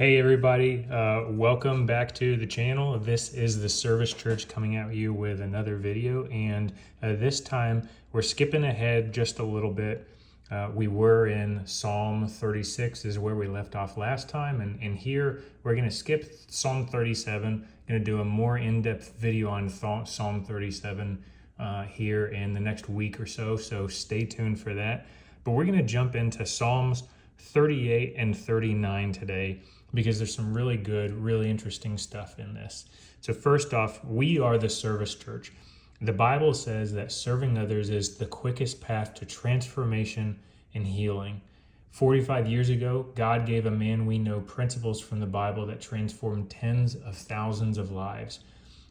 Hey everybody, welcome back to the channel. This is the Service Church coming at you with another video, and this time we're skipping ahead just a little bit. We were in Psalm 36 is where we left off last time, and here we're going to skip Psalm 37, going to do a more in-depth video on Psalm 37 here in the next week or so stay tuned for that. But we're going to jump into Psalms 38 and 39 today, because there's some really good, really interesting stuff in this. So first off, we are the Service Church. The Bible says that serving others is the quickest path to transformation and healing. 45 years ago, God gave a man we know principles from the Bible that transformed tens of thousands of lives.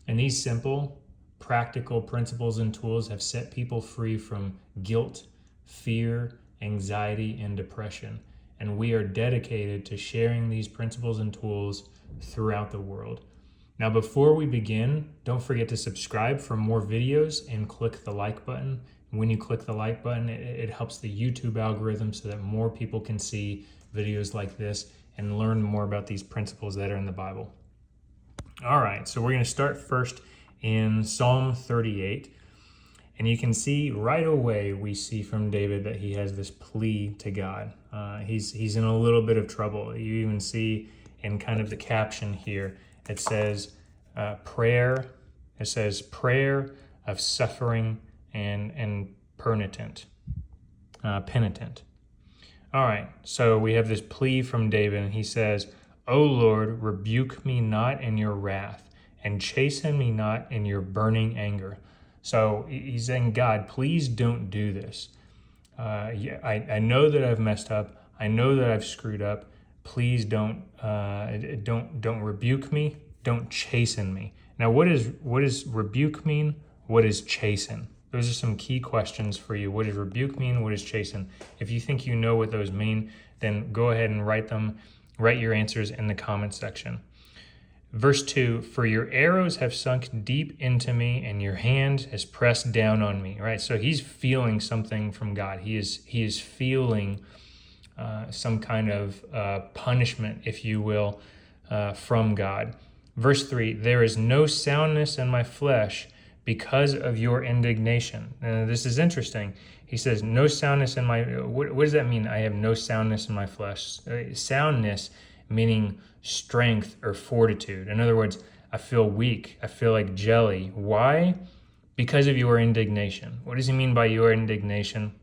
And these simple, practical principles and tools have set people free from guilt, fear, anxiety, and depression. And we are dedicated to sharing these principles and tools throughout the world. Now, before we begin, don't forget to subscribe for more videos and click the like button. When you click the like button, it helps the YouTube algorithm so that more people can see videos like this and learn more about these principles that are in the Bible. All right, so we're going to start first in Psalm 38. And you can see right away, we see from David that he has this plea to God. He's in a little bit of trouble. You even see in kind of the caption here, it says prayer. It says prayer of suffering and penitent. All right, so we have this plea from David, and he says, "O Lord, rebuke me not in your wrath, and chasten me not in your burning anger." So he's saying, God, please don't do this. I know that I've messed up. I know that I've screwed up. Please don't rebuke me. Don't chasten me. Now, what does rebuke mean? What is chasten? Those are some key questions for you. What does rebuke mean? What is chasten? If you think you know what those mean, then go ahead and write your answers in the comment section. Verse 2, for your arrows have sunk deep into me, and your hand has pressed down on me. Right? So he's feeling something from God. He is feeling some kind of punishment, if you will, from God. Verse 3, there is no soundness in my flesh because of your indignation. This is interesting. He says, no soundness in my... What does that mean? I have no soundness in my flesh. Soundness meaning strength or fortitude. In other words, I feel weak. I feel like jelly. Why? Because of your indignation. What does he mean by your indignation?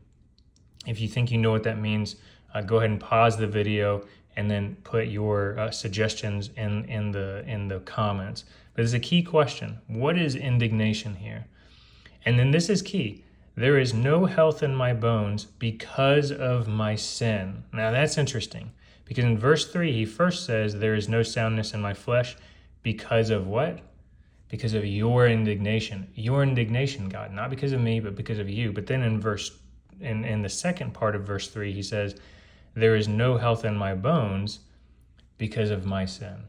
If you think you know what that means, go ahead and pause the video and then put your suggestions in the comments. But it's a key question. What is indignation here? And then this is key. There is no health in my bones because of my sin. Now that's interesting. Because in verse 3, he first says, there is no soundness in my flesh because of what? Because of your indignation. Your indignation, God. Not because of me, but because of you. But then in the second part of verse 3, he says, there is no health in my bones because of my sin.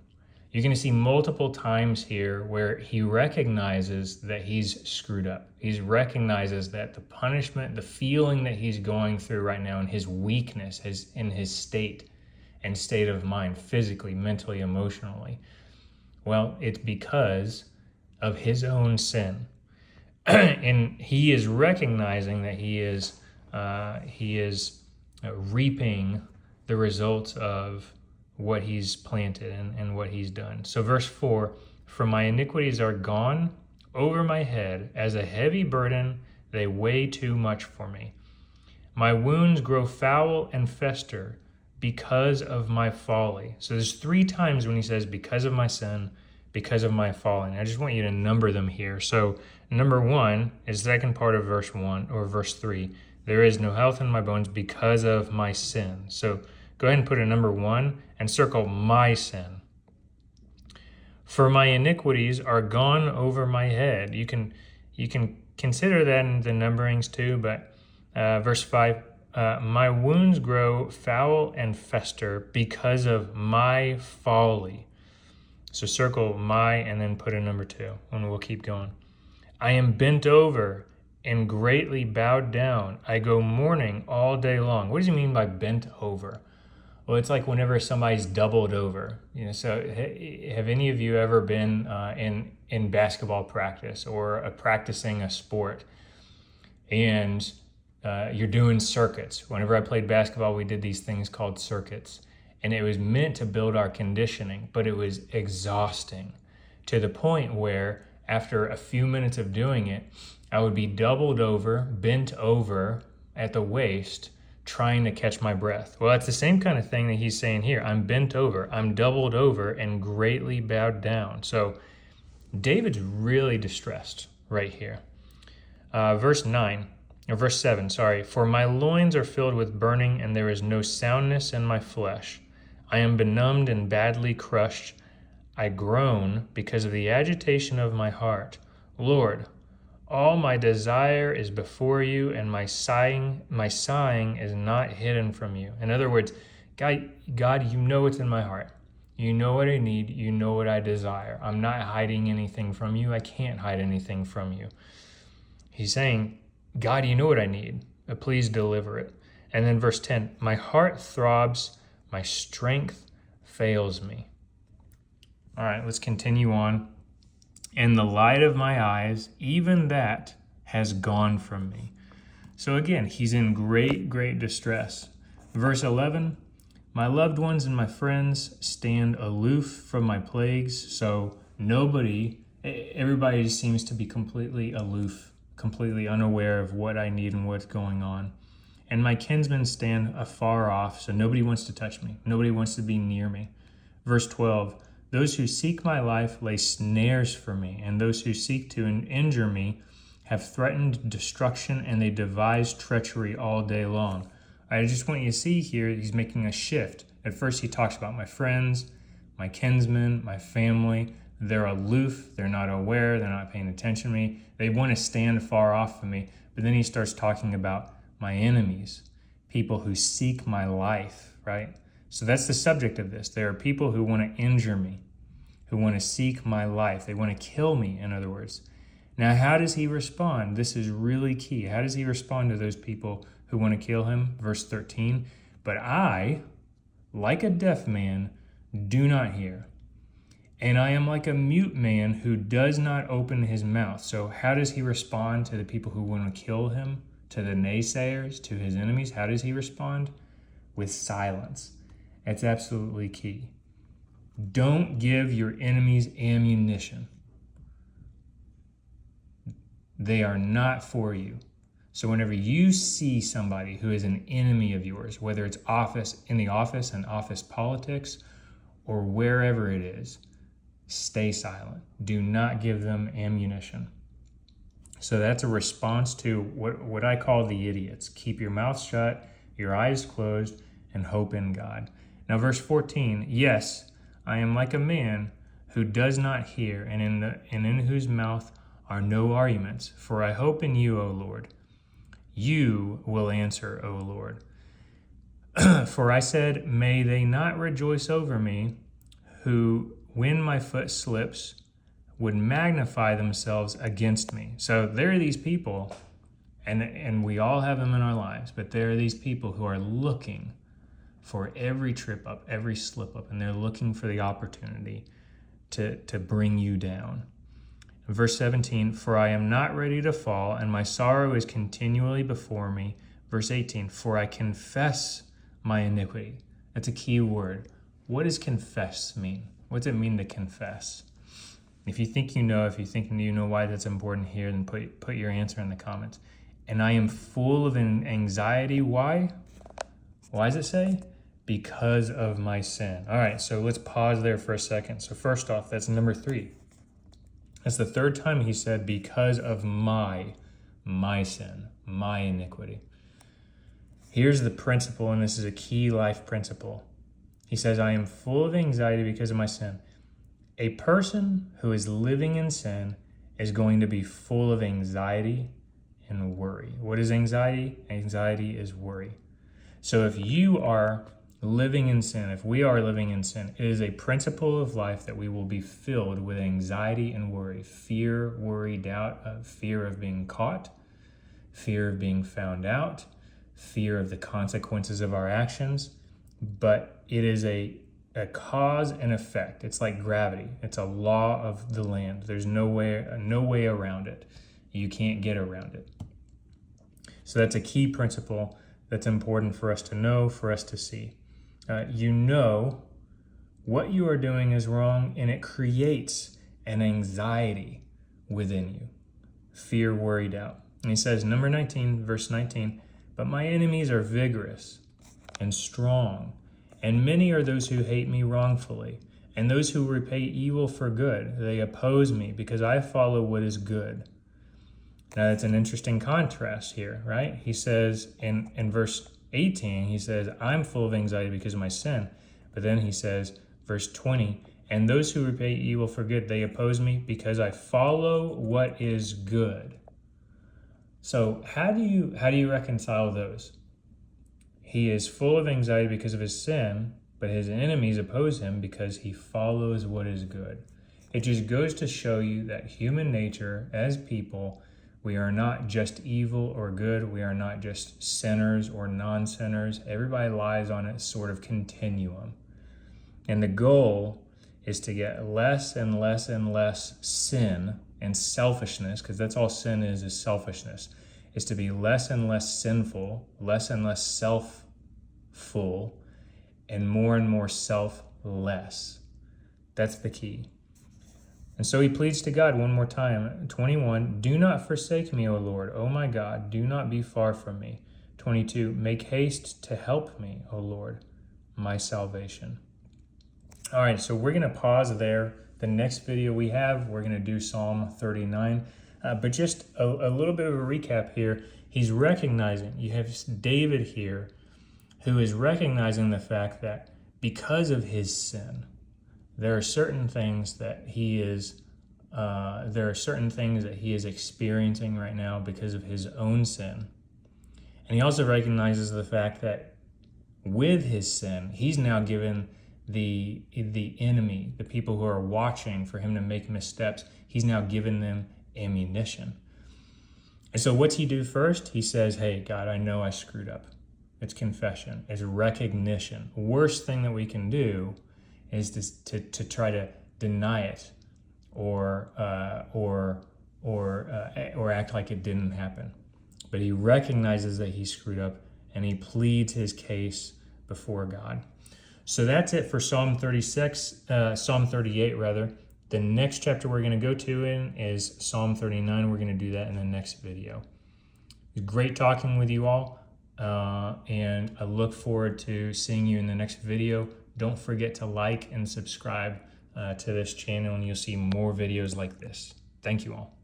You're going to see multiple times here where he recognizes that he's screwed up. He recognizes that the punishment, the feeling that he's going through right now, and his weakness, in his state of mind, physically, mentally, emotionally. Well, it's because of his own sin. And he is recognizing that he is reaping the results of what he's planted and what he's done. So verse 4, for my iniquities are gone over my head as a heavy burden, they weigh too much for me. My wounds grow foul and fester because of my folly. So there's 3 times when he says, because of my sin, because of my folly. And I just want you to number them here. So number 1 is the second part of verse 1 or verse 3. There is no health in my bones because of my sin. So go ahead and put a number 1 and circle my sin. For my iniquities are gone over my head. You can consider that in the numberings too, but verse 5, my wounds grow foul and fester because of my folly. So circle my and then put a number 2, and we'll keep going. I am bent over and greatly bowed down. I go mourning all day long. What does he mean by bent over? Well, it's like whenever somebody's doubled over. So have any of you ever been in basketball practice or practicing a sport, and you're doing circuits? Whenever I played basketball, we did these things called circuits, and it was meant to build our conditioning, but it was exhausting to the point where after a few minutes of doing it, I would be doubled over, bent over at the waist, trying to catch my breath. Well, that's the same kind of thing that he's saying here. I'm bent over, I'm doubled over, and greatly bowed down. So David's really distressed right here. Verse 7, sorry. For my loins are filled with burning, and there is no soundness in my flesh. I am benumbed and badly crushed. I groan because of the agitation of my heart. Lord, all my desire is before you, and my sighing is not hidden from you. In other words, God, you know what's in my heart. You know what I need. You know what I desire. I'm not hiding anything from you. I can't hide anything from you. He's saying, God, you know what I need. But please deliver it. And then verse 10, my heart throbs. My strength fails me. All right, let's continue on. And the light of my eyes, even that has gone from me. So again, he's in great, great distress. Verse 11, my loved ones and my friends stand aloof from my plagues. So everybody seems to be completely aloof, completely unaware of what I need and what's going on. And my kinsmen stand afar off, so nobody wants to touch me. Nobody wants to be near me. Verse 12, those who seek my life lay snares for me, and those who seek to injure me have threatened destruction, and they devise treachery all day long. I just want you to see here, he's making a shift. At first he talks about my friends, my kinsmen, my family. They're aloof, they're not aware, they're not paying attention to me. They want to stand far off from me. But then he starts talking about my enemies, people who seek my life, right? So that's the subject of this. There are people who want to injure me, who want to seek my life. They want to kill me, in other words. Now, how does he respond? This is really key. How does he respond to those people who want to kill him? Verse 13, but I, like a deaf man, do not hear. And I am like a mute man who does not open his mouth. So how does he respond to the people who want to kill him, to the naysayers, to his enemies? How does he respond? With silence. That's absolutely key. Don't give your enemies ammunition. They are not for you. So whenever you see somebody who is an enemy of yours, whether it's in the office and office politics, or wherever it is, stay silent. Do not give them ammunition. So that's a response to what I call the idiots. Keep your mouth shut, your eyes closed, and hope in God. Now verse 14, yes, I am like a man who does not hear, and in whose mouth are no arguments. For I hope in you, O Lord. You will answer, O Lord. For I said, may they not rejoice over me, who, when my foot slips, would magnify themselves against me. So there are these people, and we all have them in our lives, but there are these people who are looking for every trip up, every slip up, and they're looking for the opportunity to bring you down. Verse 17, for I am not ready to fall, and my sorrow is continually before me. Verse 18, for I confess my iniquity. That's a key word. What does confess mean? What does it mean to confess? If you think you know why that's important here, then put your answer in the comments. And I am full of anxiety. Why? Why does it say? Because of my sin. All right, so let's pause there for a second. So first off, that's number 3. That's the third time he said, because of my sin, my iniquity. Here's the principle, and this is a key life principle. He says, I am full of anxiety because of my sin. A person who is living in sin is going to be full of anxiety and worry. What is anxiety? Anxiety is worry. So if you are living in sin, if we are living in sin, it is a principle of life that we will be filled with anxiety and worry. Fear, worry, doubt, fear of being caught, fear of being found out, fear of the consequences of our actions, but it is a cause and effect. It's like gravity. It's a law of the land. There's no way around it. You can't get around it. So that's a key principle that's important for us to know, for us to see. You know what you are doing is wrong, and it creates an anxiety within you. Fear, worry, doubt. And he says, number 19, verse 19, but my enemies are vigorous and strong, and many are those who hate me wrongfully, and those who repay evil for good. They oppose me because I follow what is good. Now that's an interesting contrast here, right? He says in verse 18, he says, I'm full of anxiety because of my sin. But then he says, verse 20, and those who repay evil for good, they oppose me because I follow what is good. So how do you reconcile those? He is full of anxiety because of his sin, but his enemies oppose him because he follows what is good. It just goes to show you that human nature, as people, we are not just evil or good. We are not just sinners or non-sinners. Everybody lies on a sort of continuum. And the goal is to get less and less and less sin and selfishness, because that's all sin is selfishness, is to be less and less sinful, less and less self-full, and more selfless. That's the key. And so he pleads to God one more time. 21, do not forsake me, O Lord. O my God, do not be far from me. 22, make haste to help me, O Lord, my salvation. All right, so we're going to pause there. The next video we have, we're going to do Psalm 39. But just a little bit of a recap here. He's recognizing, you have David here, who is recognizing the fact that because of his sin, there are certain things that he is experiencing right now because of his own sin. And he also recognizes the fact that with his sin, he's now given the enemy, the people who are watching for him to make missteps, he's now given them ammunition. And so what's he do first? He says, hey, God, I know I screwed up. It's confession. It's recognition. The worst thing that we can do is to try to deny it or act like it didn't happen. But he recognizes that he screwed up and he pleads his case before God. So that's it for Psalm 38 rather. The next chapter we're going to go to is Psalm 39. We're going to do that in the next video. It's great talking with you all, and I look forward to seeing you in the next video. Don't forget to like and subscribe to this channel, and you'll see more videos like this. Thank you all.